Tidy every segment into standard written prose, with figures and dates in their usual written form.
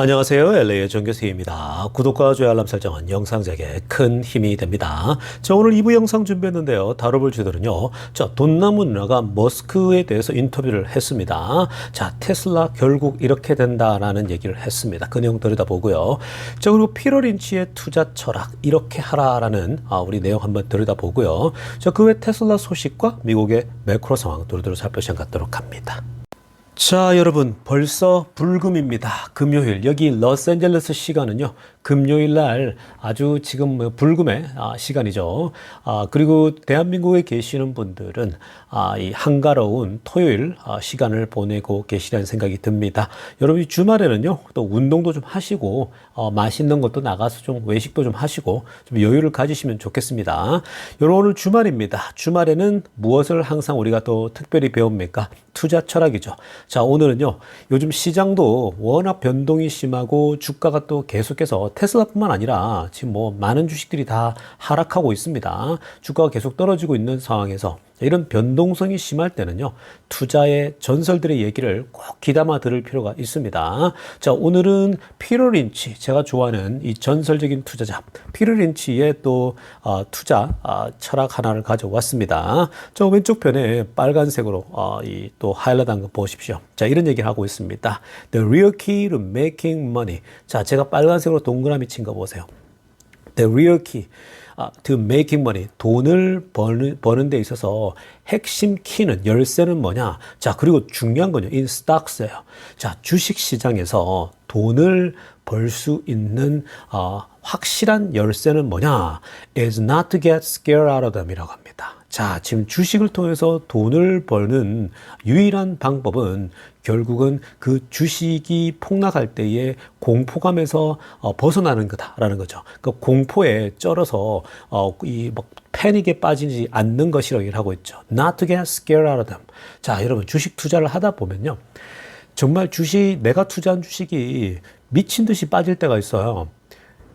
안녕하세요. LA의 정교수입니다. 구독과 좋아요 알람 설정은 영상 제작에 큰 힘이 됩니다. 자, 오늘 2부 영상 준비했는데요. 다뤄볼 주제는요. 자, 돈나무 누나가 머스크에 대해서 인터뷰를 했습니다. 자, 테슬라 결국 이렇게 된다라는 얘기를 했습니다. 그 내용 들여다보고요. 자, 그리고 피터 린치의 투자 철학 이렇게 하라라는 우리 내용 한번 들여다보고요. 자, 그 외 테슬라 소식과 미국의 매크로 상황 두루두루 살펴보시면 갖도록 합니다. 자, 여러분 벌써 불금입니다. 금요일 여기 로스앤젤레스 시간은요. 금요일 날 아주 지금 불금의 시간이죠. 그리고 대한민국에 계시는 분들은 이 한가로운 토요일 시간을 보내고 계시다는 생각이 듭니다. 여러분 주말에는요. 또 운동도 좀 하시고 맛있는 것도 나가서 좀 외식도 좀 하시고 좀 여유를 가지시면 좋겠습니다. 여러분 오늘 주말입니다. 주말에는 무엇을 항상 우리가 또 특별히 배웁니까? 투자 철학이죠. 자, 오늘은요. 요즘 시장도 워낙 변동이 심하고 주가가 또 계속해서 테슬라뿐만 아니라 지금 뭐 많은 주식들이 다 하락하고 있습니다. 주가가 계속 떨어지고 있는 상황에서 이런 변동성이 심할 때는요, 투자의 전설들의 얘기를 꼭 귀담아 들을 필요가 있습니다. 자, 오늘은 피터 린치, 제가 좋아하는 이 전설적인 투자자, 피터 린치의 또 투자 철학 하나를 가져왔습니다. 저 왼쪽 편에 빨간색으로 이 또 하이라이트 한 거 보십시오. 자, 이런 얘기를 하고 있습니다. The real key to making money. 자, 제가 빨간색으로 동그라미 친 거 보세요. The real key. to making money, 돈을 버는 데 있어서 핵심 키는, 열쇠는 뭐냐? 자, 그리고 중요한 건요, in stocks예요. 자, 주식 시장에서 돈을 벌 수 있는 확실한 열쇠는 뭐냐? is not to get scared out of them 이라고 합니다. 자, 지금 주식을 통해서 돈을 버는 유일한 방법은 결국은 그 주식이 폭락할 때의 공포감에서 벗어나는 거다라는 거죠. 그 공포에 쩔어서 이 막 패닉에 빠지지 않는 것이라고 얘기를 하고 있죠. Not to get scared out of them. 자, 여러분 주식 투자를 하다 보면요. 정말 내가 투자한 주식이 미친 듯이 빠질 때가 있어요.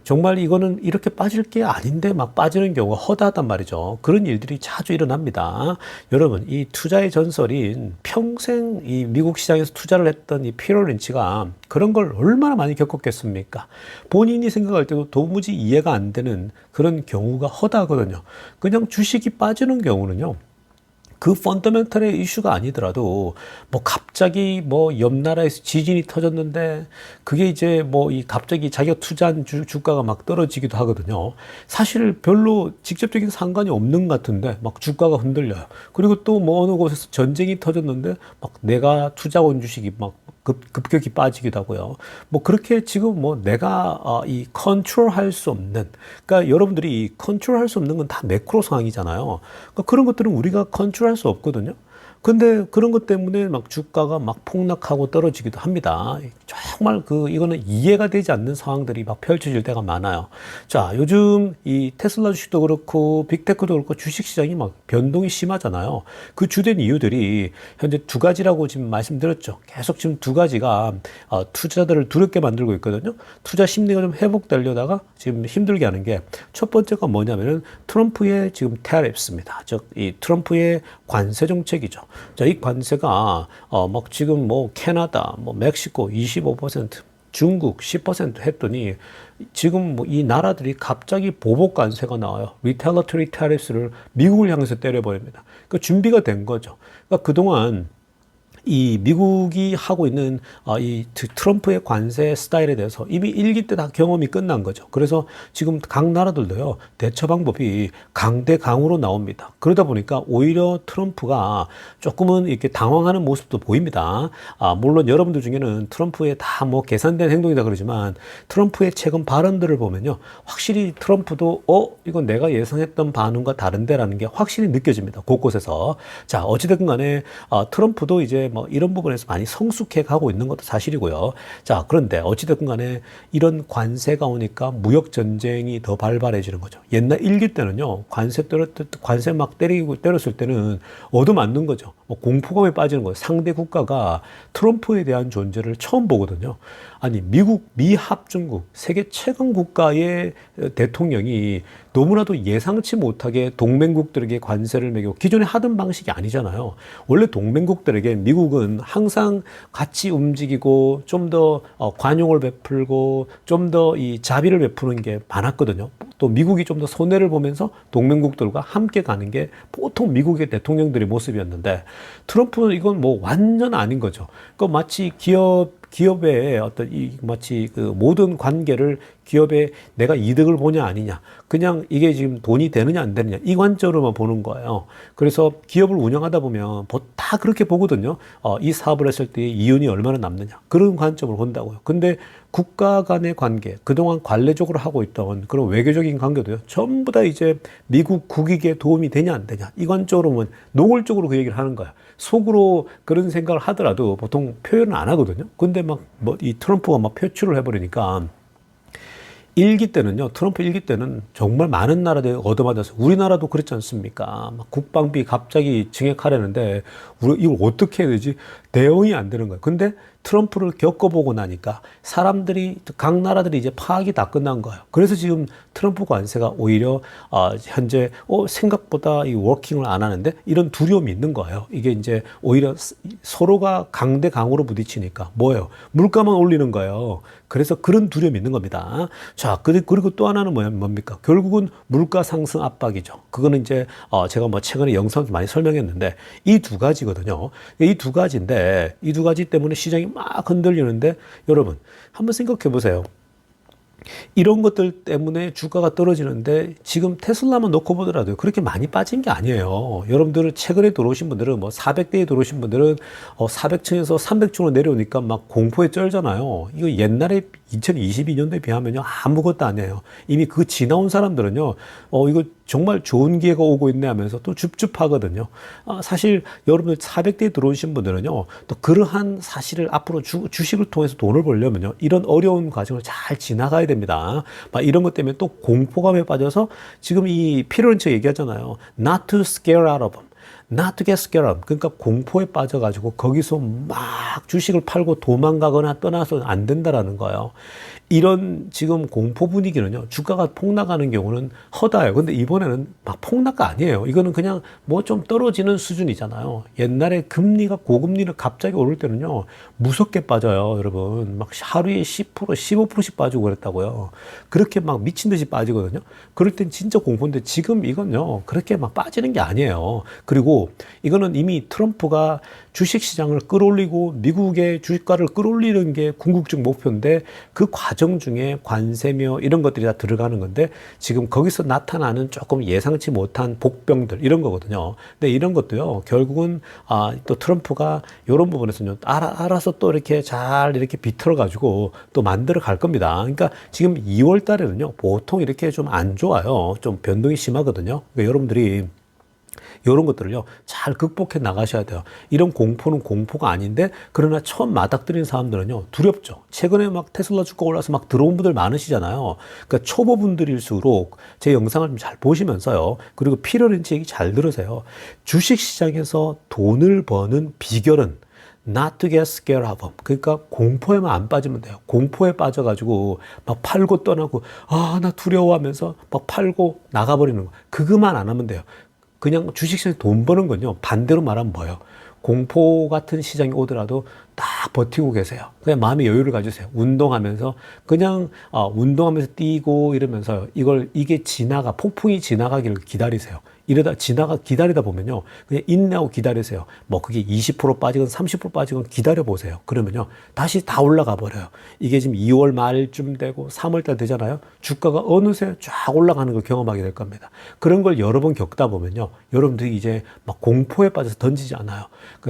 정말 이거는 이렇게 빠질 게 아닌데 막 빠지는 경우가 허다하단 말이죠. 그런 일들이 자주 일어납니다. 여러분, 이 투자의 전설인 평생 이 미국 시장에서 투자를 했던 이 피터 린치가 그런 걸 얼마나 많이 겪었겠습니까? 본인이 생각할 때도 도무지 이해가 안 되는 그런 경우가 허다하거든요. 그냥 주식이 빠지는 경우는요. 그 펀더멘털의 이슈가 아니더라도 뭐 갑자기 뭐 옆 나라에서 지진이 터졌는데 그게 이제 뭐 이 갑자기 자기가 투자한 주가가 막 떨어지기도 하거든요. 사실 별로 직접적인 상관이 없는 것 같은데 막 주가가 흔들려요. 그리고 또 뭐 어느 곳에서 전쟁이 터졌는데 막 내가 투자한 주식이 막 급격히 빠지기도 하고요. 뭐 그렇게 지금 뭐 내가 이 컨트롤할 수 없는, 그러니까 여러분들이 컨트롤할 수 없는 건 다 매크로 상황이잖아요. 그러니까 그런 것들은 우리가 컨트롤할 수 없거든요. 근데 그런 것 때문에 막 주가가 막 폭락하고 떨어지기도 합니다. 정말 이거는 이해가 되지 않는 상황들이 막 펼쳐질 때가 많아요. 자, 요즘 이 테슬라 주식도 그렇고 빅테크도 그렇고 주식 시장이 막 변동이 심하잖아요. 그 주된 이유들이 현재 두 가지라고 지금 말씀드렸죠. 계속 지금 두 가지가 투자자들을 두렵게 만들고 있거든요. 투자 심리가 좀 회복되려다가 지금 힘들게 하는 게 첫 번째가 뭐냐면은 트럼프의 지금 tariffs입니다. 즉, 이 트럼프의 관세 정책이죠. 자, 이 관세가 막 지금 뭐 캐나다, 뭐 멕시코 25%, 중국 10% 했더니 지금 뭐 이 나라들이 갑자기 보복 관세가 나와요. retaliatory tariffs를 미국을 향해서 때려버립니다. 그러니까 준비가 된 거죠. 그러니까 그동안 이 미국이 하고 있는 이 트럼프의 관세 스타일에 대해서 이미 1기 때 다 경험이 끝난 거죠. 그래서 지금 각 나라들도요, 대처 방법이 강대강으로 나옵니다. 그러다 보니까 오히려 트럼프가 조금은 이렇게 당황하는 모습도 보입니다. 물론 여러분들 중에는 트럼프의 다 뭐 계산된 행동이다 그러지만 트럼프의 최근 발언들을 보면요, 확실히 트럼프도 이건 내가 예상했던 반응과 다른데라는 게 확실히 느껴집니다. 곳곳에서. 자, 어찌됐든 간에 트럼프도 이제 뭐 이런 부분에서 많이 성숙해 가고 있는 것도 사실이고요. 자, 그런데 어찌됐든 간에 이런 관세가 오니까 무역 전쟁이 더 발발해지는 거죠. 옛날 1기 때는요, 관세 막 때렸을 때는 얻어맞는 거죠. 뭐 공포감에 빠지는 거예요. 상대 국가가 트럼프에 대한 존재를 처음 보거든요. 아니, 미국, 미합중국, 세계 최강 국가의 대통령이 너무나도 예상치 못하게 동맹국들에게 관세를 매기고 기존에 하던 방식이 아니잖아요. 원래 동맹국들에게 미국은 항상 같이 움직이고 좀 더 관용을 베풀고 좀 더 이 자비를 베푸는 게 많았거든요. 또 미국이 좀 더 손해를 보면서 동맹국들과 함께 가는 게 보통 미국의 대통령들의 모습이었는데 트럼프는 이건 뭐 완전 아닌 거죠. 그 마치 기업의 어떤 마치 그 모든 관계를 기업에 내가 이득을 보냐 아니냐, 그냥 이게 지금 돈이 되느냐 안 되느냐 이 관점으로만 보는 거예요. 그래서 기업을 운영하다 보면 다 그렇게 보거든요. 이 사업을 했을 때 이윤이 얼마나 남느냐 그런 관점을 본다고요. 근데 국가 간의 관계, 그동안 관례적으로 하고 있던 그런 외교적인 관계도요, 전부 다 이제 미국 국익에 도움이 되냐 안 되냐 이 관점으로만 노골적으로 그 얘기를 하는 거야. 속으로 그런 생각을 하더라도 보통 표현은 안 하거든요. 근데 막 이 트럼프가 막 표출을 해버리니까, 일기 때는요, 트럼프 일기 때는 정말 많은 나라들이 얻어맞아서, 우리나라도 그렇지 않습니까? 막 국방비 갑자기 증액하려는데 이걸 어떻게 해야 되지? 대응이 안 되는 거예요. 근데 트럼프를 겪어보고 나니까 사람들이, 각 나라들이 이제 파악이 다 끝난 거예요. 그래서 지금 트럼프 관세가 오히려 현재 생각보다 이 워킹을 안 하는데 이런 두려움이 있는 거예요. 이게 이제 오히려 서로가 강대 강으로 부딪히니까 뭐예요? 물가만 올리는 거예요. 그래서 그런 두려움이 있는 겁니다. 자, 그리고 또 하나는 뭡니까? 결국은 물가 상승 압박이죠. 그거는 이제 제가 뭐 최근에 영상에서 많이 설명했는데 이 두 가지거든요. 이 두 가지인데 이 두 가지 때문에 시장이 막 흔들리는데, 여러분 한번 생각해 보세요. 이런 것들 때문에 주가가 떨어지는데 지금 테슬라만 놓고 보더라도 그렇게 많이 빠진 게 아니에요. 여러분들은 최근에 들어오신 분들은 뭐 400대에 들어오신 분들은 400층에서 300층으로 내려오니까 막 공포에 쩔잖아요. 이거 옛날에 2022년도에 비하면요 아무것도 아니에요. 이미 그 지나온 사람들은요 이거 정말 좋은 기회가 오고 있네 하면서 또 줍줍하거든요. 사실 여러분들 400대에 들어오신 분들은요 또 그러한 사실을 앞으로 주식을 통해서 돈을 벌려면요 이런 어려운 과정을 잘 지나가야 됩니다. 막 이런 것 때문에 또 공포감에 빠져서 지금 이 피터 린치 얘기하잖아요. Not to scare out of them. Not to get scared up. 그러니까 공포에 빠져가지고 거기서 막 주식을 팔고 도망가거나 떠나서 안 된다라는 거예요. 이런 지금 공포 분위기는요, 주가가 폭락하는 경우는 허다해요. 근데 이번에는 막 폭락가 아니에요. 이거는 그냥 뭐 좀 떨어지는 수준이잖아요. 옛날에 금리가 고금리를 갑자기 오를 때는요, 무섭게 빠져요, 여러분. 막 하루에 10%, 15%씩 빠지고 그랬다고요. 그렇게 막 미친 듯이 빠지거든요. 그럴 땐 진짜 공포인데 지금 이건요, 그렇게 막 빠지는 게 아니에요. 그리고 이거는 이미 트럼프가 주식 시장을 끌어올리고 미국의 주가를 끌어올리는 게 궁극적 목표인데 그 과정 중에 관세며 이런 것들이 다 들어가는 건데 지금 거기서 나타나는 조금 예상치 못한 복병들 이런 거거든요. 근데 이런 것도요 결국은 또 트럼프가 이런 부분에서는 알아서 또 이렇게 잘 이렇게 비틀어 가지고 또 만들어 갈 겁니다. 그러니까 지금 2월 달에는요 보통 이렇게 좀 안 좋아요. 좀 변동이 심하거든요. 그러니까 여러분들이 이런 것들을요 잘 극복해 나가셔야 돼요. 이런 공포는 공포가 아닌데, 그러나 처음 맞닥뜨리는 사람들은요 두렵죠. 최근에 막 테슬라 주가 올라서 막 들어온 분들 많으시잖아요. 그러니까 초보분들일수록 제 영상을 좀 잘 보시면서요, 그리고 피터 린치 얘기 잘 들으세요. 주식 시장에서 돈을 버는 비결은 not to get scared of them. 그러니까 공포에만 안 빠지면 돼요. 공포에 빠져가지고 막 팔고 떠나고 나 두려워하면서 막 팔고 나가버리는 거, 그것만 안 하면 돼요. 그냥 주식시장에 돈 버는 건요, 반대로 말하면 뭐예요? 공포 같은 시장이 오더라도 딱 버티고 계세요. 그냥 마음의 여유를 가지세요. 운동하면서 그냥 운동하면서 뛰고 이러면서 이게 폭풍이 지나가기를 기다리세요. 이러다 기다리다 보면요, 그냥 인내하고 기다리세요. 뭐 그게 20% 빠지건 30% 빠지건 기다려 보세요. 그러면요 다시 다 올라가 버려요. 이게 지금 2월 말쯤 되고 3월 달 되잖아요. 주가가 어느새 쫙 올라가는 걸 경험하게 될 겁니다. 그런 걸 여러 번 겪다 보면요, 여러분들이 이제 막 공포에 빠져서 던지지 않아요.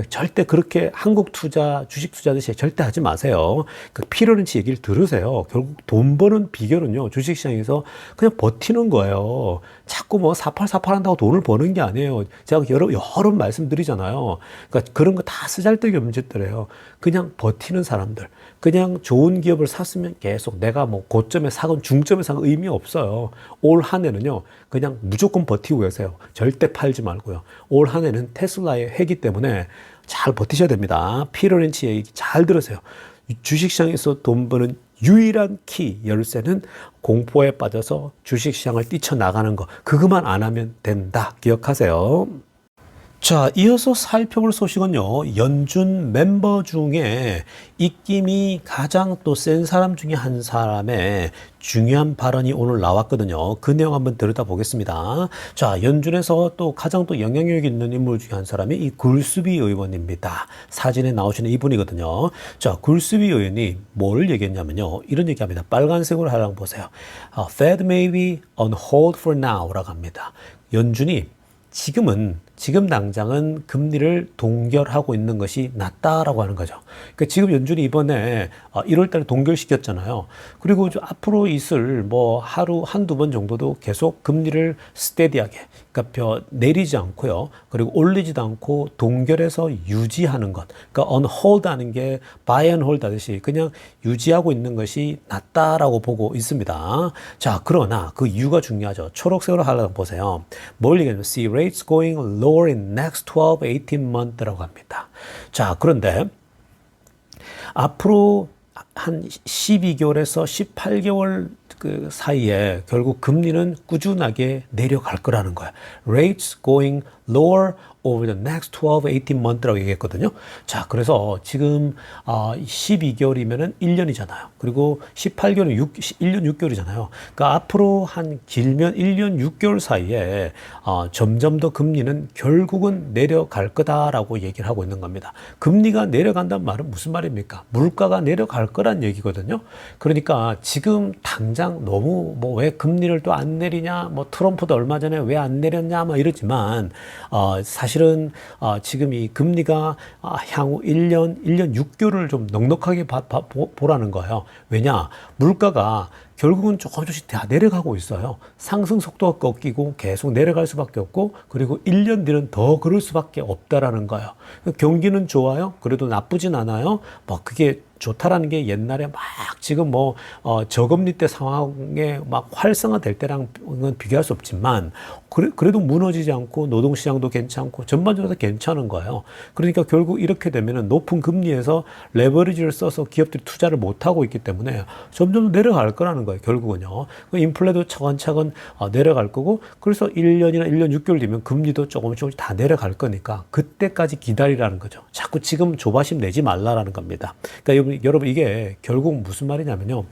절대 그렇게 한국 투자, 주식 투자듯이 절대 하지 마세요. 피터 린치 얘기를 들으세요. 결국 돈 버는 비결은요, 주식시장에서 그냥 버티는 거예요. 자꾸 뭐 4848 한다고 돈을 버는 게 아니에요. 제가 여러 번 말씀드리잖아요. 그러니까 그런 거 다 쓰잘데기 없는 짓들이에요. 그냥 버티는 사람들. 그냥 좋은 기업을 샀으면 계속 내가 뭐 고점에 사건 중점에 사건 의미 없어요. 올 한 해는요, 그냥 무조건 버티고 계세요. 절대 팔지 말고요. 올 한 해는 테슬라의 해기 때문에 잘 버티셔야 됩니다. 피터 린치 얘기 잘 들으세요. 주식시장에서 돈 버는 유일한 키 열쇠는 공포에 빠져서 주식시장을 뛰쳐나가는 거. 그것만 안 하면 된다. 기억하세요. 자, 이어서 살펴볼 소식은요, 연준 멤버 중에 입김이 가장 또 센 사람 중에 한 사람의 중요한 발언이 오늘 나왔거든요. 그 내용 한번 들여다보겠습니다. 자, 연준에서 또 가장 또 영향력 있는 인물 중에 한 사람이 이 굴스비 의원입니다. 사진에 나오시는 이분이거든요. 자, 굴스비 의원이 뭘 얘기했냐면요, 이런 얘기합니다. 빨간색으로 하랑 보세요. Fed may be on hold for now 라고 합니다. 연준이 지금 당장은 금리를 동결하고 있는 것이 낫다라고 하는 거죠. 그러니까 지금 연준이 이번에 1월 달에 동결시켰잖아요. 그리고 앞으로 있을 뭐 하루 한두 번 정도도 계속 금리를 스테디하게, 그러니까 내리지 않고요. 그리고 올리지도 않고 동결해서 유지하는 것. 그러니까 on hold 하는 게 buy and hold 하듯이 그냥 유지하고 있는 것이 낫다라고 보고 있습니다. 자, 그러나 그 이유가 중요하죠. 초록색으로 하려고 보세요. 뭘 얘기하냐면 see rates going lower in next 12, 18 months라고 합니다. 자, 그런데 앞으로 한 12개월에서 18개월 그 사이에 결국 금리는 꾸준하게 내려갈 거라는 거야. Rates going lower over the next 12, 18 months라고 얘기했거든요. 자, 그래서 지금 12개월이면은 1년이잖아요. 그리고 18개월은 1년 6개월이잖아요. 그러니까 앞으로 한 길면 1년 6개월 사이에 점점 더 금리는 결국은 내려갈 거다라고 얘기를 하고 있는 겁니다. 금리가 내려간다는 말은 무슨 말입니까? 물가가 내려갈 거란 얘기거든요. 그러니까 지금 당장 너무 뭐 왜 금리를 또 안 내리냐, 뭐 트럼프도 얼마 전에 왜 안 내렸냐, 뭐 이러지만 사실은 지금 이 금리가 향후 1년 6개월을 좀 넉넉하게 보라는 거예요. 왜냐? 물가가 결국은 조금씩 다 내려가고 있어요. 상승 속도가 꺾이고 계속 내려갈 수밖에 없고, 그리고 1년 뒤는 더 그럴 수밖에 없다라는 거예요. 경기는 좋아요. 그래도 나쁘진 않아요. 뭐 그게 좋다라는 게 옛날에 막 지금 뭐 저금리 때 상황에 막 활성화될 때랑은 비교할 수 없지만 그래도 무너지지 않고 노동시장도 괜찮고 전반적으로 괜찮은 거예요. 그러니까 결국 이렇게 되면은 높은 금리에서 레버리지를 써서 기업들이 투자를 못 하고 있기 때문에 점점 내려갈 거라는 거예요. 결국은요. 인플레도 차근차근 내려갈 거고, 그래서 1년이나 1년 6개월 뒤면 금리도 조금씩 다 내려갈 거니까 그때까지 기다리라는 거죠. 자꾸 지금 조바심 내지 말라라는 겁니다. 그러니까 여러분 이게 결국 무슨 말이냐면요.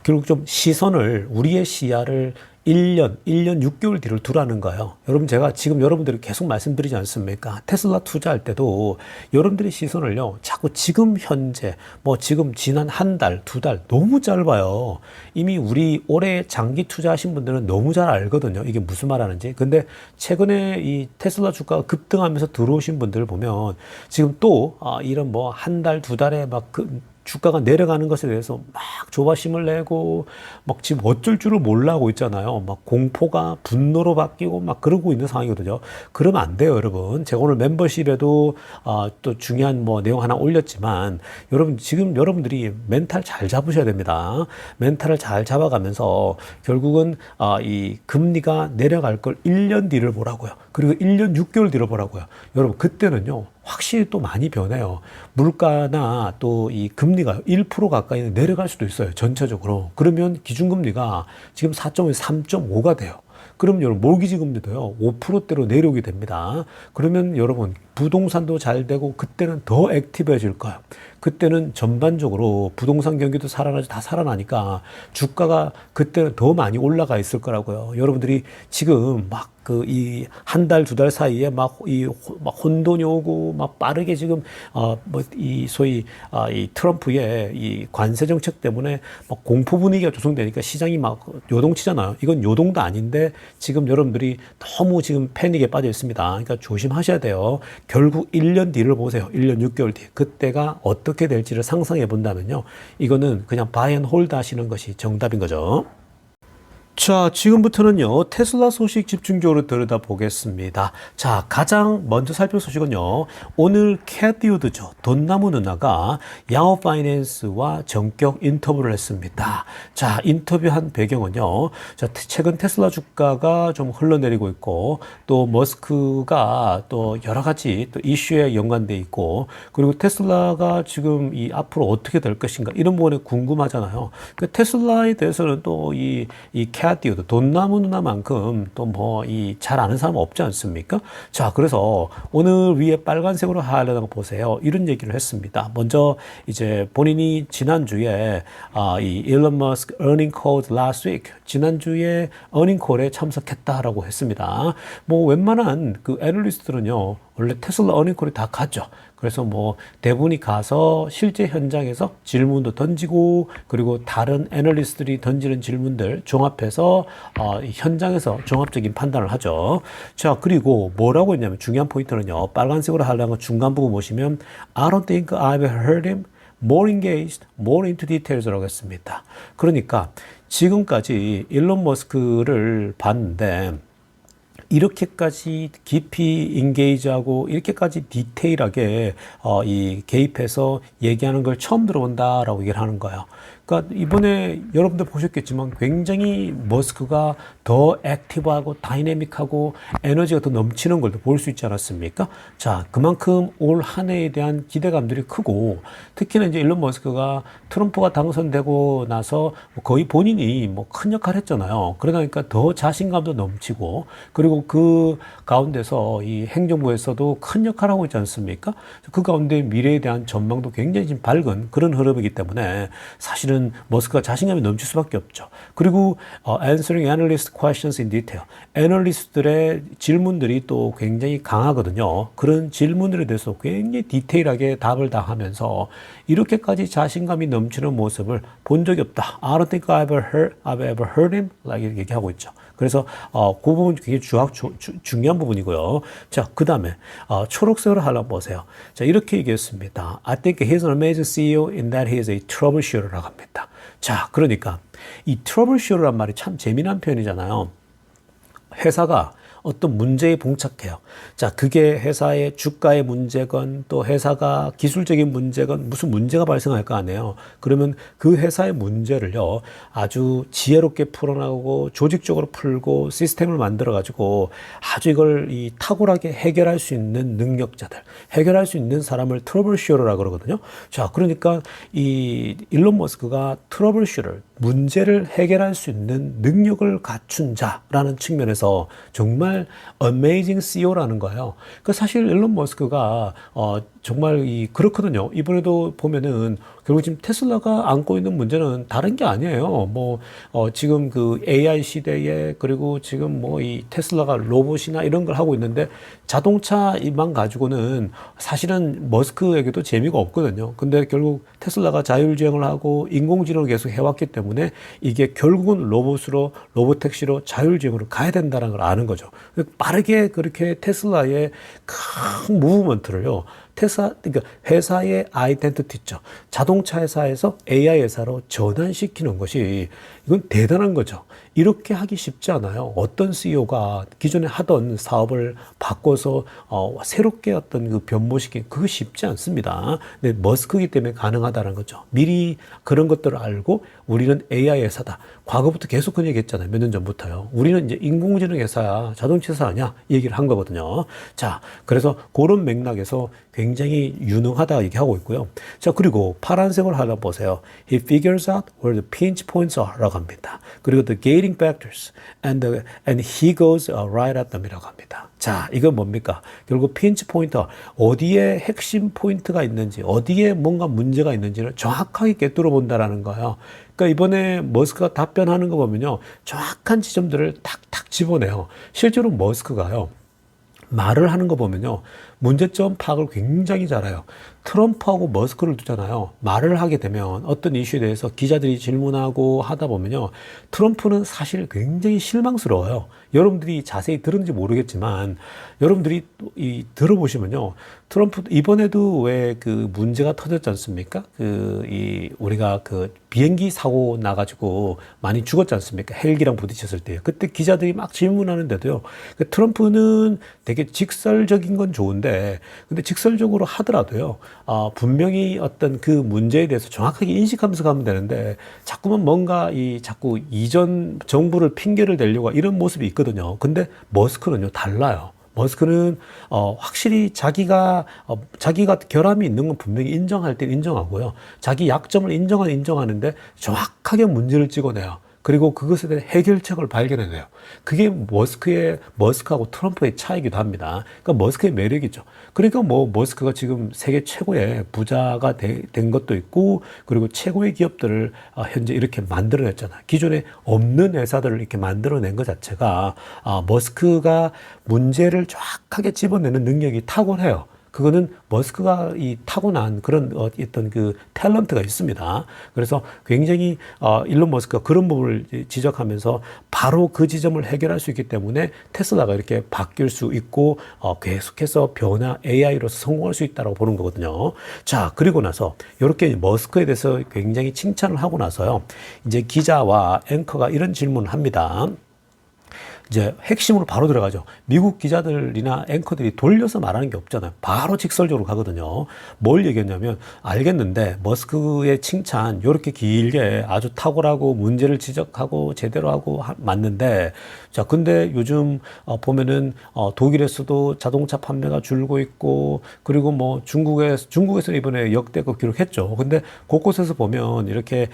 결국 좀 시선을, 우리의 시야를 1년 6개월 뒤를 두라는 거예요. 여러분, 제가 지금 여러분들이 계속 말씀드리지 않습니까? 테슬라 투자할 때도 여러분들의 시선을요, 자꾸 지금 현재, 뭐 지금 지난 한 달, 두 달 너무 짧아요. 이미 우리 올해 장기 투자하신 분들은 너무 잘 알거든요. 이게 무슨 말 하는지. 근데 최근에 이 테슬라 주가가 급등하면서 들어오신 분들을 보면 지금 또 이런 뭐 한 달, 두 달에 막 주가가 내려가는 것에 대해서 막 조바심을 내고 막 지금 어쩔 줄을 몰라 하고 있잖아요. 막 공포가 분노로 바뀌고 막 그러고 있는 상황이거든요. 그러면 안 돼요, 여러분. 제가 오늘 멤버십에도 또 중요한 뭐 내용 하나 올렸지만, 여러분 지금 여러분들이 멘탈 잘 잡으셔야 됩니다. 멘탈을 잘 잡아가면서 결국은 이 금리가 내려갈 걸 1년 뒤를 보라고요. 그리고 1년 6개월 뒤를 보라고요. 여러분, 그때는요 확실히 또 많이 변해요. 물가나 또 이 금리가 1% 가까이 내려갈 수도 있어요, 전체적으로. 그러면 기준금리가 지금 4.5에서 3.5가 돼요. 그럼 여러분 모기지 금리도요 5%대로 내려오게 됩니다. 그러면 여러분 부동산도 잘 되고 그때는 더 액티브해질 거예요. 그때는 전반적으로 부동산 경기도 살아나지, 다 살아나니까 주가가 그때는 더 많이 올라가 있을 거라고요. 여러분들이 지금 막 그 이 한 달, 두 달 사이에 막 혼돈이 오고 막 빠르게 지금 뭐 이 소위 이 트럼프의 이 관세 정책 때문에 막 공포 분위기가 조성되니까 시장이 막 요동치잖아요. 이건 요동도 아닌데 지금 여러분들이 너무 지금 패닉에 빠져 있습니다. 그러니까 조심하셔야 돼요. 결국 1년 뒤를 보세요. 1년 6개월 뒤. 그때가 어떻게 될지를 상상해 본다면요, 이거는 그냥 바이 앤 홀드 하시는 것이 정답인 거죠. 자, 지금부터는요, 테슬라 소식 집중적으로 들여다보겠습니다. 자, 가장 먼저 살펴볼 소식은요, 오늘 캐티 우드죠. 돈나무 누나가 야후 파이낸스와 전격 인터뷰를 했습니다. 자, 인터뷰한 배경은요, 자, 최근 테슬라 주가가 좀 흘러내리고 있고, 또 머스크가 또 여러 가지 또 이슈에 연관돼 있고, 그리고 테슬라가 지금 이 앞으로 어떻게 될 것인가, 이런 부분에 궁금하잖아요. 그 테슬라에 대해서는 또 이 캐티우드 돈나무 누나만큼 또 뭐 이 잘 아는 사람 없지 않습니까? 자, 그래서 오늘 위에 빨간색으로 하려는 거 보세요. 이런 얘기를 했습니다. 먼저 이제 본인이 지난주에 이 일론 머스크 earning call last week 지난주에 earning call에 참석했다라고 했습니다. 뭐 웬만한 그 애널리스트들은요 원래 테슬라 earning call에 다 갔죠. 그래서 뭐 대부분이 가서 실제 현장에서 질문도 던지고 그리고 다른 애널리스트들이 던지는 질문들 종합해서 현장에서 종합적인 판단을 하죠. 자, 그리고 뭐라고 했냐면 중요한 포인트는요. 빨간색으로 하려면 중간 부분 보시면 I don't think I've heard him more engaged, more into details라고 했습니다. 그러니까 지금까지 일론 머스크를 봤는데 이렇게까지 깊이 인게이지하고 이렇게까지 디테일하게 이 개입해서 얘기하는 걸 처음 들어본다라고 얘기를 하는 거예요. 그러니까 이번에 여러분들 보셨겠지만 굉장히 머스크가 더 액티브하고 다이내믹하고 에너지가 더 넘치는 걸 볼 수 있지 않았습니까? 자, 그만큼 올 한 해에 대한 기대감들이 크고 특히나 이제 일론 머스크가 트럼프가 당선되고 나서 거의 본인이 뭐 큰 역할을 했잖아요. 그러다 보니까 더 자신감도 넘치고 그리고 그 가운데서 이 행정부에서도 큰 역할을 하고 있지 않습니까? 그 가운데 미래에 대한 전망도 굉장히 지금 밝은 그런 흐름이기 때문에 사실은 머스크가 자신감이 넘칠 수밖에 없죠. 그리고 answering analyst questions in detail. 애널리스트들의 질문들이 또 굉장히 강하거든요. 그런 질문들에 대해서 굉장히 디테일하게 답을 다 하면서 이렇게까지 자신감이 넘치는 모습을 본 적이 없다. I don't think I've ever heard him like 이렇게 얘기하고 있죠. 그래서 그 부분 굉장히 중요한 부분이고요. 자, 그 다음에 초록색으로 하려면 보세요. 자, 이렇게 얘기했습니다. I think he's an amazing CEO in that he is a troubleshooter라고 합니다. 자, 그러니까 이 troubleshooter란 말이 참 재미난 표현이잖아요. 회사가 어떤 문제에 봉착해요. 자, 그게 회사의 주가의 문제건 또 회사가 기술적인 문제건 무슨 문제가 발생할 거 아니에요. 그러면 그 회사의 문제를요 아주 지혜롭게 풀어나가고 조직적으로 풀고 시스템을 만들어 가지고 아주 이걸 이 탁월하게 해결할 수 있는 능력자들, 해결할 수 있는 사람을 트러블슈터라고 그러거든요. 자, 그러니까 이 일론 머스크가 트러블슈터, 문제를 해결할 수 있는 능력을 갖춘 자라는 측면에서 정말 amazing CEO라는 거예요. 그 사실 일론 머스크가 정말 그렇거든요. 이번에도 보면은 결국 지금 테슬라가 안고 있는 문제는 다른 게 아니에요. 지금 그 AI 시대에 그리고 지금 이 테슬라가 로봇이나 이런 걸 하고 있는데 자동차만 가지고는 사실은 머스크에게도 재미가 없거든요. 근데 결국 테슬라가 자율주행을 하고 인공지능을 계속 해왔기 때문에 이게 결국은 로봇택시로 자율주행으로 가야 된다는 걸 아는 거죠. 빠르게 그렇게 테슬라의 큰 무브먼트를요. 그러니까 회사의 아이덴티티 있죠. 자동차 회사에서 AI 회사로 전환시키는 것이 이건 대단한 거죠. 이렇게 하기 쉽지 않아요. 어떤 CEO가 기존에 하던 사업을 바꿔서 새롭게 어떤 그 변모시키기 그거 쉽지 않습니다. 근데 머스크이기 때문에 가능하다는 거죠. 미리 그런 것들을 알고 우리는 AI 회사다. 과거부터 계속 그 얘기했잖아요. 몇 년 전부터요. 우리는 이제 인공지능 회사야, 자동차 회사 아니야? 이 얘기를 한 거거든요. 자, 그래서 그런 맥락에서 굉장히 유능하다 얘기하고 있고요. 자, 그리고 파란색을 하나 보세요. He figures out where the pinch points are 라고 합니다. 그리고 the gating factors and he goes right at them 이라고 합니다. 자, 이건 뭡니까? 결국 핀치 포인트, 어디에 핵심 포인트가 있는지, 어디에 뭔가 문제가 있는지를 정확하게 꿰뚫어 본다라는 거예요. 그러니까 이번에 머스크가 답변하는 거 보면요. 정확한 지점들을 탁탁 집어내요. 실제로 머스크가요. 말을 하는 거 보면요. 문제점 파악을 굉장히 잘해요. 트럼프하고 머스크를 두잖아요. 말을 하게 되면 어떤 이슈에 대해서 기자들이 질문하고 하다 보면요. 트럼프는 사실 굉장히 실망스러워요. 여러분들이 자세히 들은지 모르겠지만 여러분들이 들어보시면요. 트럼프 이번에도 왜 그 문제가 터졌지 않습니까? 우리가 그 비행기 사고 나가지고 많이 죽었지 않습니까? 헬기랑 부딪혔을 때. 그때 기자들이 막 질문하는데도요. 트럼프는 되게 직설적인 건 좋은데, 근데 직설적으로 하더라도요. 분명히 어떤 그 문제에 대해서 정확하게 인식하면서 가면 되는데, 자꾸만 뭔가 자꾸 이전 정부를 핑계를 대려고 이런 모습이 있거든요. 근데 머스크는요, 달라요. 머스크는 확실히 자기가 결함이 있는 건 분명히 인정할 때 인정하고요. 자기 약점을 인정하는데 정확하게 문제를 찍어내요. 그리고 그것에 대한 해결책을 발견해내요. 그게 머스크하고 트럼프의 차이기도 합니다. 그러니까 머스크의 매력이죠. 그러니까 머스크가 지금 세계 최고의 부자가 된 것도 있고, 그리고 최고의 기업들을 현재 이렇게 만들어냈잖아요. 기존에 없는 회사들을 이렇게 만들어낸 것 자체가 머스크가 문제를 정확하게 집어내는 능력이 탁월해요. 그거는 머스크가 타고난 그런 어떤 그 탤런트가 있습니다. 그래서 굉장히 일론 머스크가 그런 부분을 지적하면서 바로 그 지점을 해결할 수 있기 때문에 테슬라가 이렇게 바뀔 수 있고 계속해서 AI로서 성공할 수 있다고 보는 거거든요. 자, 그리고 나서 이렇게 머스크에 대해서 굉장히 칭찬을 하고 나서요. 이제 기자와 앵커가 이런 질문을 합니다. 이제 핵심으로 바로 들어가죠. 미국 기자들이나 앵커들이 돌려서 말하는 게 없잖아요. 바로 직설적으로 가거든요. 뭘 얘기했냐면, 알겠는데 머스크의 칭찬 이렇게 길게 아주 탁월하고 문제를 지적하고 제대로 하고 맞는데, 자, 근데 요즘 보면은 독일에서도 자동차 판매가 줄고 있고, 그리고 뭐 중국에서 이번에 역대급 기록했죠. 근데 곳곳에서 보면 이렇게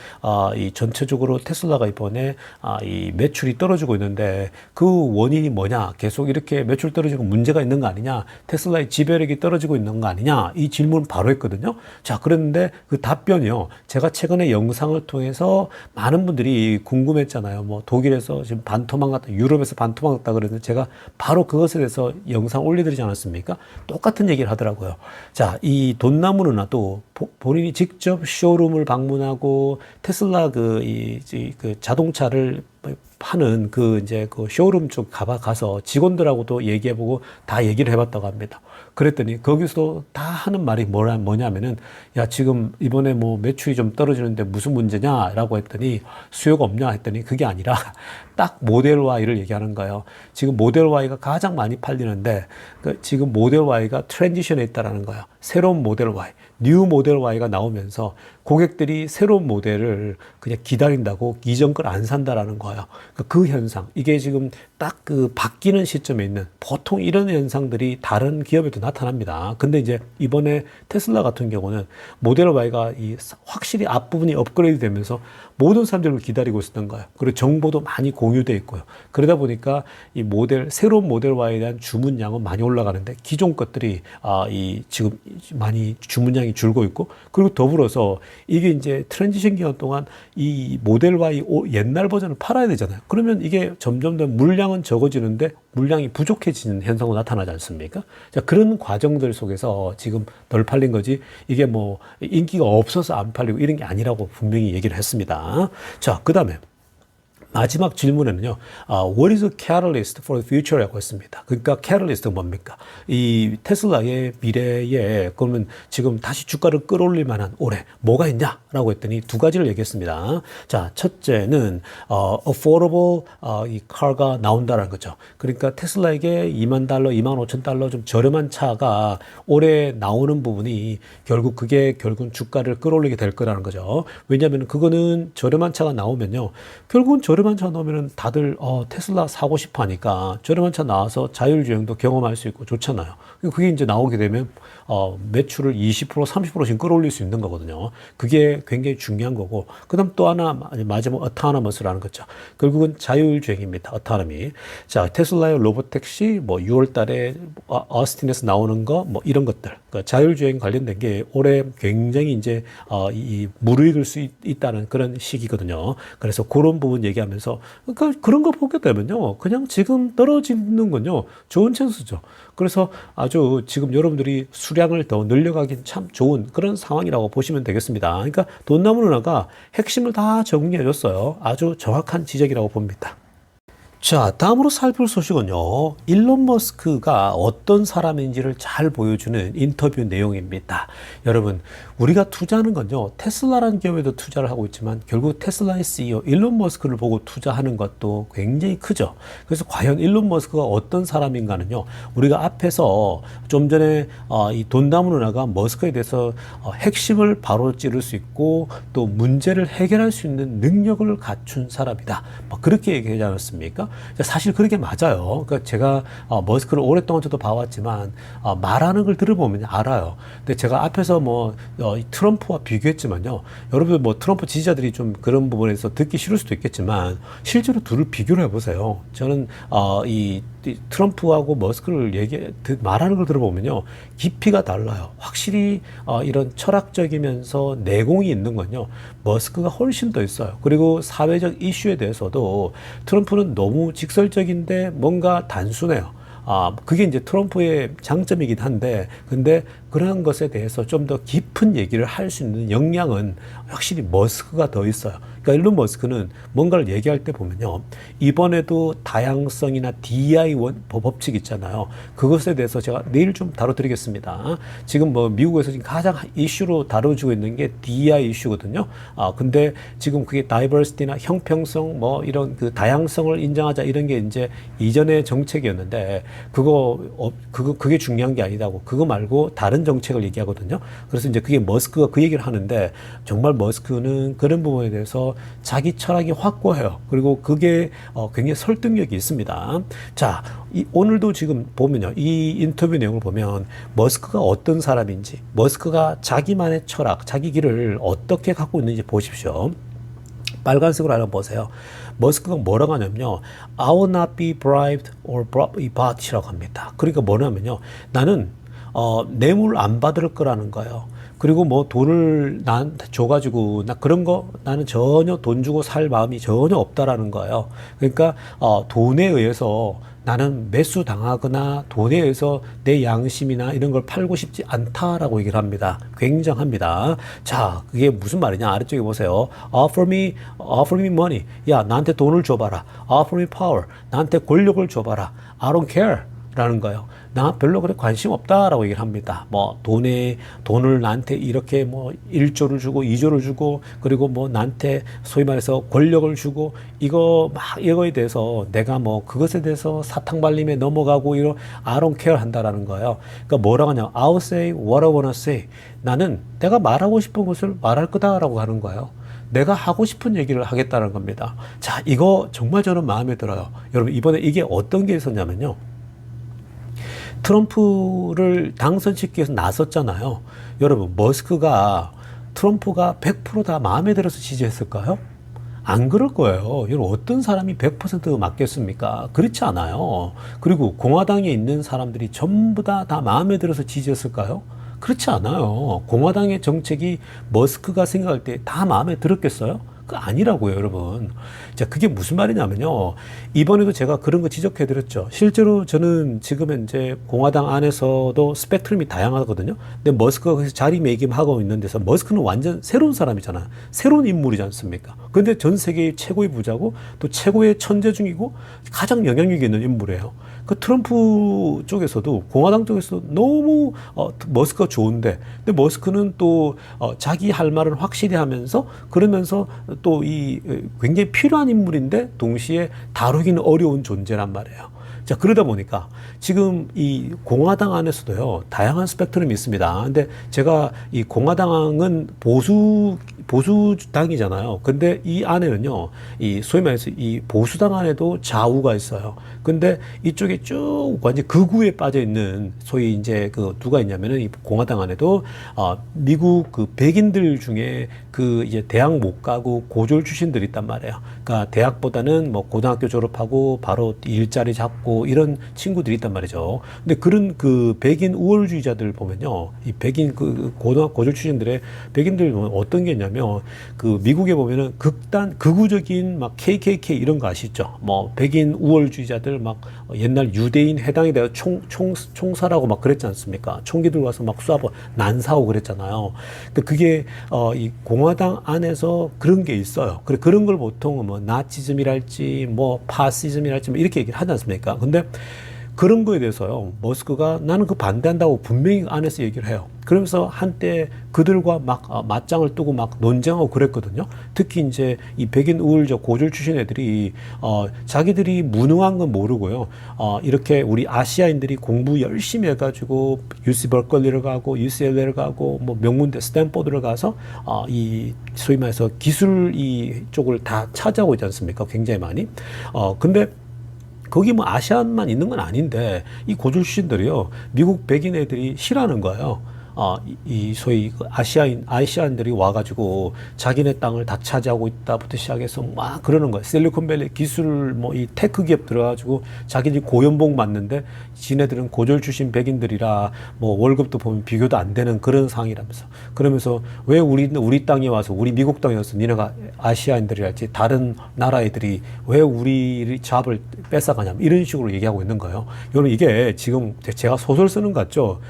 이 전체적으로 테슬라가 이번에 이 매출이 떨어지고 있는데, 그 원인이 뭐냐? 계속 이렇게 매출 떨어지고 문제가 있는 거 아니냐? 테슬라의 지배력이 떨어지고 있는 거 아니냐? 이 질문 바로 했거든요. 자, 그런데 그 답변이요. 제가 최근에 영상을 통해서 많은 분들이 궁금했잖아요. 뭐 독일에서 지금 반토막 났다, 유럽에서 반토막 났다 그랬는데 제가 바로 그것에 대해서 영상 올려드리지 않았습니까? 똑같은 얘기를 하더라고요. 자, 이 돈나무 누나도 본인이 직접 쇼룸을 방문하고 테슬라 그 자동차를 파는 그 쇼룸 쪽 가서 직원들하고도 얘기해보고 다 얘기를 해봤다고 합니다. 그랬더니 거기서도 다 하는 말이 뭐냐면은, 야, 지금 이번에 뭐 매출이 좀 떨어지는데 무슨 문제냐라고 했더니, 수요가 없냐 했더니 그게 아니라 딱 모델 Y를 얘기하는 거예요. 지금 모델 Y가 가장 많이 팔리는데 지금 모델 Y가 트랜지션에 있다라는 거예요. 새로운 모델 Y, 뉴 모델 Y가 나오면서 고객들이 새로운 모델을 그냥 기다린다고 이전 걸 안 산다라는 거예요. 그 현상, 이게 지금 딱 그 바뀌는 시점에 있는, 보통 이런 현상들이 다른 기업에도 나타납니다. 근데 이제 이번에 테슬라 같은 경우는 모델 Y가 확실히 앞부분이 업그레이드 되면서 모든 사람들을 기다리고 있었던 거예요. 그리고 정보도 많이 공유되어 있고요. 그러다 보니까 새로운 모델 Y에 대한 주문량은 많이 올라가는데 기존 것들이 지금 많이 주문량이 줄고 있고, 그리고 더불어서 이게 이제 트랜지션 기간 동안 이 모델 Y 옛날 버전을 팔아야 되잖아요. 그러면 이게 점점 더 물량은 적어지는데 물량이 부족해지는 현상도 나타나지 않습니까? 자, 그런 과정들 속에서 지금 덜 팔린 거지, 이게 뭐 인기가 없어서 안 팔리고 이런 게 아니라고 분명히 얘기를 했습니다. 자, 그 다음에 마지막 질문에는요, What is a catalyst for the future라고 했습니다. 그러니까 catalyst가 뭡니까? 이 테슬라의 미래에 그러면 지금 다시 주가를 끌어올릴 만한 올해 뭐가 있냐라고 했더니 두 가지를 얘기했습니다. 자, 첫째는 affordable 이 car가 나온다라는 거죠. 그러니까 테슬라에게 $20,000, $25,000 좀 저렴한 차가 올해 나오는 부분이 결국은 주가를 끌어올리게 될 거라는 거죠. 왜냐하면 그거는 저렴한 차가 나오면요, 결국은 저렴한 차 나오면은 다들 테슬라 사고 싶어 하니까 저렴한 차 나와서 자율주행도 경험할 수 있고 좋잖아요. 그게 이제 나오게 되면 매출을 20%, 30%씩 끌어올릴 수 있는 거거든요. 그게 굉장히 중요한 거고, 그다음 또 하나 마지막 어타너머스라는 거죠. 결국은 자율주행입니다. 어타너미. 자, 테슬라의 로봇택시 뭐 6월 달에 어스틴에서 나오는 거 뭐 이런 것들. 그러니까 자율주행 관련된 게 올해 굉장히 이제 무르익을 수 있다는 그런 시기거든요. 그래서 그런 부분 얘기하면서 하면서 그러니까 그런 거 보게 되면요. 그냥 지금 떨어지는군요. 좋은 찬스죠. 그래서 아주 지금 여러분들이 수량을 더 늘려가긴 참 좋은 그런 상황이라고 보시면 되겠습니다. 그러니까 돈나무 누나가 핵심을 다 정리해 줬어요. 아주 정확한 지적이라고 봅니다. 자, 다음으로 살펴볼 소식은요. 일론 머스크가 어떤 사람인지를 잘 보여주는 인터뷰 내용입니다. 여러분, 우리가 투자하는 건요. 테슬라라는 기업에도 투자를 하고 있지만 결국 테슬라의 CEO 일론 머스크를 보고 투자하는 것도 굉장히 크죠. 그래서 과연 일론 머스크가 어떤 사람인가는요. 우리가 앞에서 좀 전에 이 돈나무 누나가 머스크에 대해서 핵심을 바로 찌를 수 있고 또 문제를 해결할 수 있는 능력을 갖춘 사람이다. 뭐 그렇게 얘기하지 않았습니까? 사실 그렇게 맞아요. 그러니까 제가 머스크를 오랫동안 저도 봐왔지만 말하는 걸 들어보면 알아요. 근데 제가 앞에서 트럼프와 비교했지만요. 여러분 트럼프 지지자들이 좀 그런 부분에서 듣기 싫을 수도 있겠지만 실제로 둘을 비교를 해보세요. 저는 이 트럼프하고 머스크를 말하는 걸 들어보면요. 깊이가 달라요. 확실히 이런 철학적이면서 내공이 있는 건요. 머스크가 훨씬 더 있어요. 그리고 사회적 이슈에 대해서도 트럼프는 너무 직설적인데 뭔가 단순해요. 그게 이제 트럼프의 장점이긴 한데, 근데 그러한 것에 대해서 좀 더 깊은 얘기를 할 수 있는 역량은 확실히 머스크가 더 있어요. 그러니까 일론 머스크는 뭔가를 얘기할 때 보면요. 이번에도 다양성이나 DEI 법칙 있잖아요. 그것에 대해서 제가 내일 좀 다뤄드리겠습니다. 지금 미국에서 지금 가장 이슈로 다뤄지고 있는 게 DEI 이슈거든요. 근데 지금 그게 다이버시티나 형평성 이런 그 다양성을 인정하자 이런 게 이제 이전의 정책이었는데 그게 중요한 게 아니다고. 그거 말고 다른 정책을 얘기하거든요. 그래서 이제 그게 머스크가 그 얘기를 하는데 정말 머스크는 그런 부분에 대해서 자기 철학이 확고해요. 그리고 그게 굉장히 설득력이 있습니다. 자, 오늘도 지금 보면요. 이 인터뷰 내용을 보면 머스크가 어떤 사람인지, 머스크가 자기만의 철학, 자기 길을 어떻게 갖고 있는지 보십시오. 빨간색으로 하나 보세요. 머스크가 뭐라고 하냐면요. I will not be bribed or bought이라고 합니다. 그러니까 뭐냐면요. 나는 뇌물 안 받을 거라는 거예요. 그리고 돈을 나한테 줘가지고 나는 전혀 돈 주고 살 마음이 전혀 없다라는 거예요. 그러니까 돈에 의해서 나는 매수당하거나 돈에 의해서 내 양심이나 이런 걸 팔고 싶지 않다라고 얘기를 합니다. 굉장합니다. 자, 그게 무슨 말이냐? 아래쪽에 보세요. Offer me money. 야, 나한테 돈을 줘봐라. Offer me power. 나한테 권력을 줘봐라. I don't care. 라는 거예요. 나 별로 그래 관심 없다라고 얘기를 합니다. 돈을 나한테 이렇게 1조를 주고 2조를 주고 그리고 나한테 소위 말해서 권력을 주고 이거에 대해서 내가 그것에 대해서 사탕 발림에 넘어가고 I don't care 한다라는 거예요. 그러니까 뭐라고 하냐? I'll say what I wanna say. 나는 내가 말하고 싶은 것을 말할 거다라고 하는 거예요. 내가 하고 싶은 얘기를 하겠다는 겁니다. 자, 이거 정말 저는 마음에 들어요. 여러분 이번에 이게 어떤 게 있었냐면요. 트럼프를 당선시키기 위해서 나섰잖아요. 여러분, 트럼프가 100% 다 마음에 들어서 지지했을까요? 안 그럴 거예요. 여러분, 어떤 사람이 100% 맞겠습니까? 그렇지 않아요. 그리고 공화당에 있는 사람들이 전부 다 마음에 들어서 지지했을까요? 그렇지 않아요. 공화당의 정책이 머스크가 생각할 때 다 마음에 들었겠어요? 그 아니라고요, 여러분. 자, 그게 무슨 말이냐면요. 이번에도 제가 그런 거 지적해드렸죠. 실제로 저는 지금 현재 공화당 안에서도 스펙트럼이 다양하거든요. 근데 머스크가 거기서 자리매김하고 있는 데서 머스크는 완전 새로운 사람이잖아요. 새로운 인물이지 않습니까? 근데 전 세계의 최고의 부자고 또 최고의 천재 중이고 가장 영향력 있는 인물이에요. 그 트럼프 쪽에서도 공화당 쪽에서도 너무 머스크가 좋은데 근데 머스크는 또 자기 할 말은 확실히 하면서 그러면서 또 굉장히 필요한 인물인데 동시에 다루기는 어려운 존재란 말이에요. 자, 그러다 보니까 지금 이 공화당 안에서도요, 다양한 스펙트럼이 있습니다. 근데 제가 이 공화당은 보수당이잖아요. 근데 이 안에는요, 소위 말해서 이 보수당 안에도 좌우가 있어요. 근데 이쪽에 쭉 완전 극우에 빠져 있는 소위 이제 누가 있냐면은 이 공화당 안에도 미국 백인들 중에 이제 대학 못 가고 고졸 출신들이 있단 말이에요. 그러니까 대학보다는 고등학교 졸업하고 바로 일자리 잡고 이런 친구들이 있단 말이죠. 근데 그런 백인 우월주의자들 보면요, 이 백인 고졸 출신들의 백인들 보면 어떤 게 있냐면 뭐냐면 그 미국에 보면은 극우적인 막 KKK 이런 거 아시죠? 뭐 백인 우월주의자들 막 옛날 유대인 해당에 대해 총살하고 막 그랬지 않습니까? 총기 들고 와서 막 쏴고 난사하고 그랬잖아요. 근데 그게 이 공화당 안에서 그런 게 있어요. 그런 걸 보통 뭐 나치즘이랄지 뭐 파시즘이랄지 뭐 이렇게 얘기를 하지 않습니까? 근데 그런 거에 대해서요, 머스크가 나는 그 반대한다고 분명히 안에서 얘기를 해요. 그러면서 한때 그들과 막 맞짱을 뜨고 막 논쟁하고 그랬거든요. 특히 이제 이 백인 우월적 고졸 출신 애들이 자기들이 무능한 건 모르고요. 이렇게 우리 아시아인들이 공부 열심히 해가지고 UC 버클리를 가고 UCLA를 가고 뭐 명문대 스탠포드를 가서 이 소위 말해서 기술 이 쪽을 다 차지하고 있지 않습니까? 굉장히 많이. 근데 거기 뭐 아시안만 있는 건 아닌데 이 고졸 출신들이요 미국 백인 애들이 싫어하는 거예요. 이 소위 아시아인들이 와가지고 자기네 땅을 다 차지하고 있다부터 시작해서 막 그러는 거예요. 실리콘밸리 기술 뭐 이 테크 기업 들어가지고 자기들이 고연봉 받는데 지네들은 고졸 출신 백인들이라 뭐 월급도 보면 비교도 안 되는 그런 상황이라면서 그러면서 왜 우리 땅에 와서 우리 미국 땅에 와서 니네가 아시아인들이랄지 다른 나라 애들이 왜 우리 잡을 뺏어가냐면 이런 식으로 얘기하고 있는 거예요. 여러분 이게 지금 제가 소설 쓰는 것 같죠?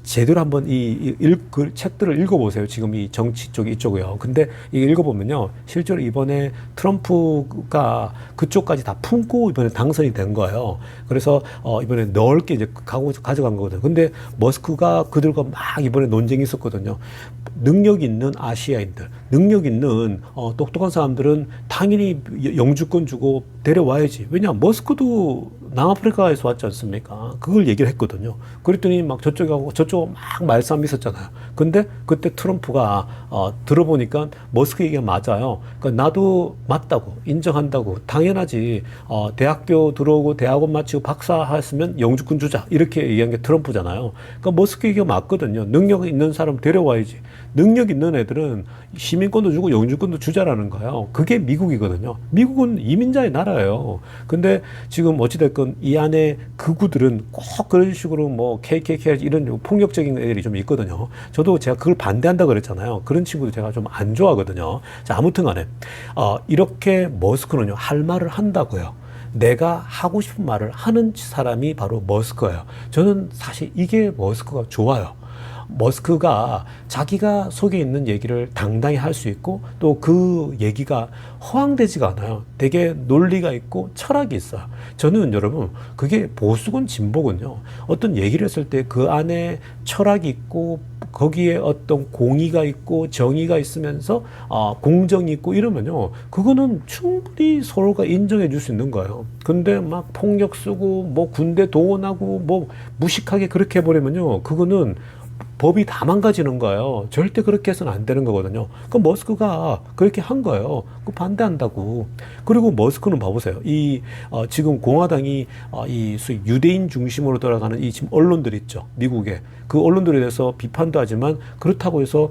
제대로 한번 그 책들을 읽어보세요. 지금 이 정치 쪽 이쪽이요. 근데 이게 읽어보면요. 실제로 이번에 트럼프가 그쪽까지 다 품고 이번에 당선이 된 거예요. 그래서 이번에 넓게 이제 가져간 거거든요. 근데 머스크가 그들과 막 이번에 논쟁이 있었거든요. 능력 있는 아시아인들, 능력 있는 똑똑한 사람들은 당연히 영주권 주고 데려와야지. 왜냐 머스크도 남아프리카에서 왔지 않습니까? 그걸 얘기를 했거든요. 그랬더니 막 저쪽하고 저쪽 막 말싸움이 있었잖아요. 근데 그때 트럼프가 들어보니까 머스크 얘기가 맞아요. 그러니까 나도 맞다고 인정한다고 당연하지. 대학교 들어오고 대학원 마치고 박사 했으면 영주권 주자 이렇게 얘기한 게 트럼프잖아요. 그러니까 머스크 얘기가 맞거든요. 능력 있는 사람 데려와야지. 능력 있는 애들은 시민권도 주고 영주권도 주자라는 거예요. 그게 미국이거든요. 미국은 이민자의 나라예요. 근데 지금 어찌됐건 이 안에 극우들은 꼭 그런 식으로 뭐 KKK 이런 폭력적인 애들이 좀 있거든요. 저도 제가 그걸 반대한다 그랬잖아요. 그런 친구들 제가 좀 안 좋아하거든요. 자, 아무튼 간에 이렇게 머스크는요 할 말을 한다고요. 내가 하고 싶은 말을 하는 사람이 바로 머스크예요. 저는 사실 이게 머스크가 좋아요. 머스크가 자기가 속에 있는 얘기를 당당히 할 수 있고 또 그 얘기가 허황되지가 않아요. 되게 논리가 있고 철학이 있어요. 저는 여러분 그게 보수건 진보군요. 어떤 얘기를 했을 때 그 안에 철학이 있고 거기에 어떤 공의가 있고 정의가 있으면서 공정이 있고 이러면요. 그거는 충분히 서로가 인정해 줄 수 있는 거예요. 근데 막 폭력 쓰고 뭐 군대 동원하고 뭐 무식하게 그렇게 해버리면요. 그거는 법이 다 망가지는 거예요. 절대 그렇게 해서는 안 되는 거거든요. 그 머스크가 그렇게 한 거예요. 그 반대한다고. 그리고 머스크는 봐보세요. 지금 공화당이 이 유대인 중심으로 돌아가는 이 지금 언론들 있죠. 미국에. 그 언론들에 대해서 비판도 하지만 그렇다고 해서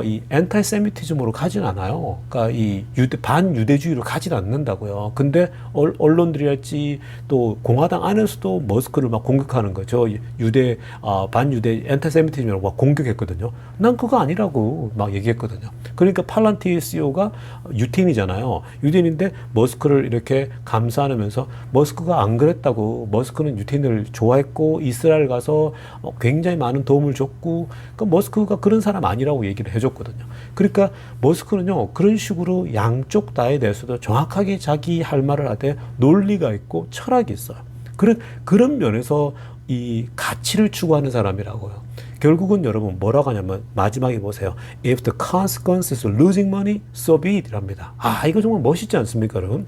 이 엔타이세미티즘으로 가진 않아요. 그러니까 이 반유대주의로 가진 않는다고요. 근데 언론들이랄지 또 공화당 안에서도 머스크를 막 공격하는 거죠. 반유대 엔타이세미티즘이라고 막 공격했거든요. 난 그거 아니라고 막 얘기했거든요. 그러니까 팔란티 CEO가 유태인이잖아요. 유태인인데 머스크를 이렇게 감싸안으면서 머스크가 안 그랬다고. 머스크는 유태인을 좋아했고 이스라엘 가서 굉장히 많은 도움을 줬고 그러니까 머스크가 그런 사람 아니라고 얘기를 해줬거든요. 그러니까 머스크는요 그런 식으로 양쪽 다에 대해서도 정확하게 자기 할 말을 하되 논리가 있고 철학이 있어요. 그런 면에서 이 가치를 추구하는 사람이라고요. 결국은 여러분 뭐라고 하냐면 마지막에 보세요. If the consequence is losing money, so be it 이랍니다. 이거 정말 멋있지 않습니까, 여러분?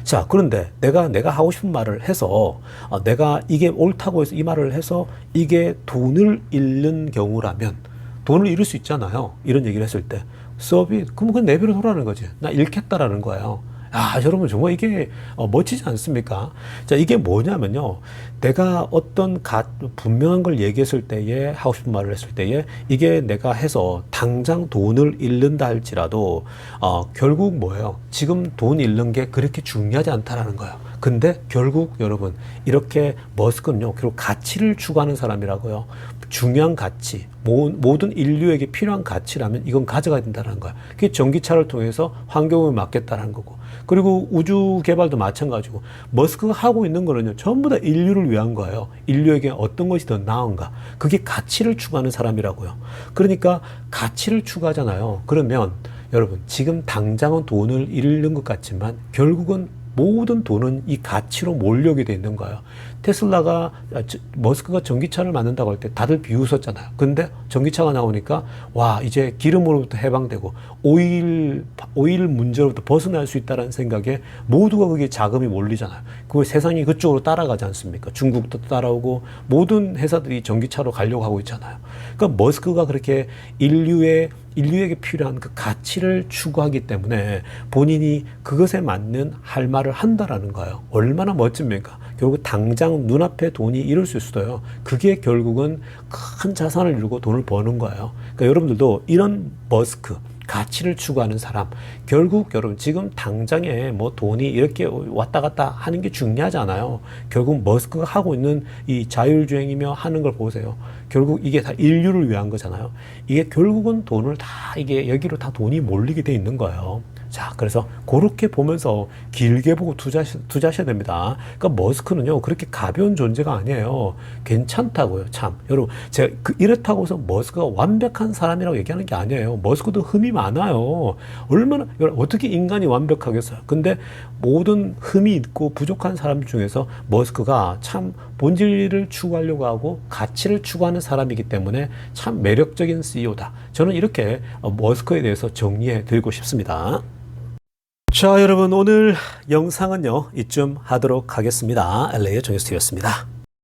자, 그런데 내가 하고 싶은 말을 해서 내가 이게 옳다고 해서 이 말을 해서 이게 돈을 잃는 경우라면 돈을 잃을 수 있잖아요. 이런 얘기를 했을 때 so be it. 그럼 그건 내버려 두라는 거지. 나 잃겠다라는 거예요. 여러분 정말 이게 멋지지 않습니까? 자, 이게 뭐냐면요. 내가 어떤 분명한 걸 얘기했을 때에 하고 싶은 말을 했을 때에 이게 내가 해서 당장 돈을 잃는다 할지라도 결국 뭐예요? 지금 돈 잃는 게 그렇게 중요하지 않다라는 거예요. 근데 결국 여러분 이렇게 머스크는요. 결국 가치를 추구하는 사람이라고요. 중요한 가치, 모든 인류에게 필요한 가치라면 이건 가져가야 된다는 거야. 그게 전기차를 통해서 환경을 막겠다는 거고. 그리고 우주 개발도 마찬가지고 머스크가 하고 있는 거는요, 전부 다 인류를 위한 거예요. 인류에게 어떤 것이 더 나은가. 그게 가치를 추구하는 사람이라고요. 그러니까 가치를 추구하잖아요. 그러면 여러분, 지금 당장은 돈을 잃는 것 같지만 결국은 모든 돈은 이 가치로 몰려오게 돼 있는 거예요. 테슬라가, 머스크가 전기차를 만든다고 할 때 다들 비웃었잖아요. 근데 전기차가 나오니까, 와, 이제 기름으로부터 해방되고, 오일 문제로부터 벗어날 수 있다는 생각에 모두가 그게 자금이 몰리잖아요. 그 세상이 그쪽으로 따라가지 않습니까? 중국도 따라오고, 모든 회사들이 전기차로 가려고 하고 있잖아요. 그러니까 머스크가 그렇게 인류에게 필요한 그 가치를 추구하기 때문에 본인이 그것에 맞는 할 말을 한다라는 거예요. 얼마나 멋집니까? 결국 당장 눈앞에 돈이 이룰 수 있어요. 그게 결국은 큰 자산을 이루고 돈을 버는 거예요. 그러니까 여러분들도 이런 머스크, 가치를 추구하는 사람, 결국 여러분 지금 당장에 뭐 돈이 이렇게 왔다 갔다 하는 게 중요하지 않아요. 결국 머스크가 하고 있는 이 자율주행이며 하는 걸 보세요. 결국 이게 다 인류를 위한 거잖아요. 이게 결국은 돈을 다 이게 여기로 다 돈이 몰리게 돼 있는 거예요. 자, 그래서 그렇게 보면서 길게 보고 투자하셔야 됩니다. 그러니까 머스크는요, 그렇게 가벼운 존재가 아니에요. 괜찮다고요, 참. 여러분, 제가 이렇다고 해서 머스크가 완벽한 사람이라고 얘기하는 게 아니에요. 머스크도 흠이 많아요. 얼마나, 어떻게 인간이 완벽하겠어요. 근데 모든 흠이 있고 부족한 사람 중에서 머스크가 참 본질을 추구하려고 하고 가치를 추구하는 사람이기 때문에 참 매력적인 CEO다. 저는 이렇게 머스크에 대해서 정리해 드리고 싶습니다. 자, 여러분, 오늘 영상은요, 이쯤 하도록 하겠습니다. LA의 정유스티였습니다.